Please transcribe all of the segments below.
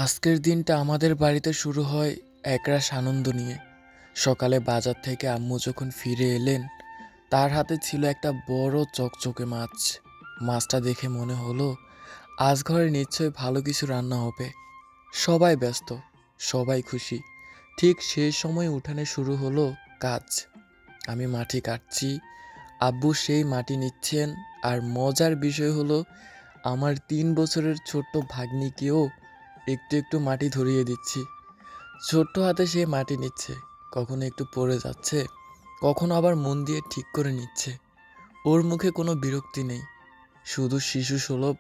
আজকের দিনটা আমাদের বাড়িতে শুরু হয় একরাশ আনন্দ নিয়ে। সকালে বাজার থেকে আম্মু যখন ফিরে এলেন, তার হাতে ছিল একটা বড় চকচকে মাছ। মাছটা দেখে মনে হলো আজ ঘরে নিশ্চয়ই ভালো কিছু রান্না হবে। সবাই ব্যস্ত, সবাই খুশি। ঠিক সেই সময় উঠানে শুরু হলো কাজ। আমি মাটি কাটছি, আব্বু সেই মাটি নিচ্ছেন। আর মজার বিষয় হলো আমার 3 বছরের ছোট্ট ভাগ্নিকেও একটু একটু মাটি ধরিয়ে দিচ্ছি। ছোট্ট হাতে সে মাটি নিচ্ছে, কখনো একটু পড়ে যাচ্ছে, কখনো আবার মন দিয়ে ঠিক করে নিচ্ছে। ওর মুখে কোনো বিরক্তি নেই, শুধু শিশু সুলভ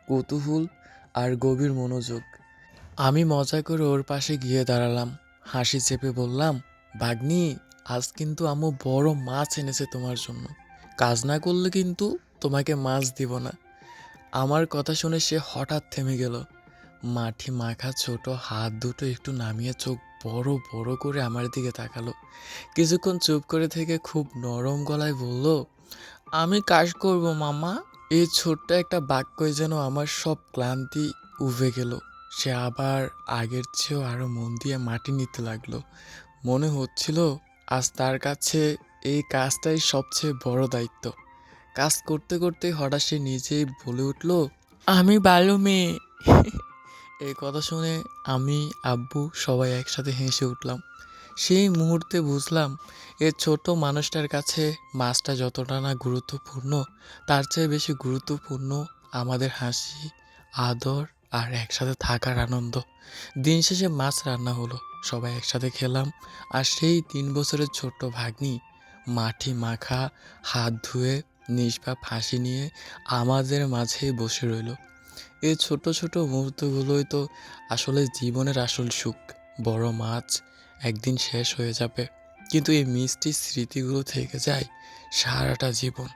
কৌতূহল আর গভীর মনোযোগ। আমি মজা করে ওর পাশে গিয়ে দাঁড়ালাম, হাসি চেপে বললাম, ভাগ্নি, আজ কিন্তু আম্মু বড় মাছ এনেছে তোমার জন্য। কাজ না করলে কিন্তু তোমাকে মাছ দিব না। আমার কথা শুনে সে হঠাৎ থেমে গেল। মাটি মাখা ছোট হাত দুটো একটু নামিয়ে চোখ বড় বড় করে আমার দিকে তাকালো। কিছুক্ষণ চুপ করে থেকে খুব নরম গলায় বলল, আমি কাজ করব মামা। এই ছোট্ট একটা বাক্যই যেন আমার সব ক্লান্তি উবে গেল। সে আবার আগের চেয়েও আরো মন দিয়ে মাটি নিতে লাগলো। মনে হচ্ছিল আজ তার কাছে এই কাজটাই সবচেয়ে বড় দায়িত্ব। কাজ করতে করতে হঠাৎ সে নিজেই বলে উঠল, আমি ভালো মেয়ে। এই কথা শুনে আমি, আব্বু সবাই একসাথে হেসে উঠলাম। সেই মুহূর্তে বুঝলাম এ ছোট মানুষটার কাছে মাছটা যতটা না গুরুত্বপূর্ণ, তার চেয়ে বেশি গুরুত্বপূর্ণ আমাদের হাসি, আদর আর একসাথে থাকার আনন্দ। দিন শেষে মাছ রান্না হলো, সবাই একসাথে খেলাম। আর সেই 3 বছরের ছোট্ট ভাগ্নি মাটি মাখা হাত ধুয়ে নিষ্পাপ হাসি নিয়ে আমাদের মাঝেই বসে রইল। এই ছোট ছোট মুহূর্তগুলোই তো আসলে জীবনের আসল সুখ। বড় মাছ একদিন শেষ হয়ে যাবে, কিন্তু এই মিষ্টি স্মৃতিগুলো থেকে যায় সারাটা জীবন।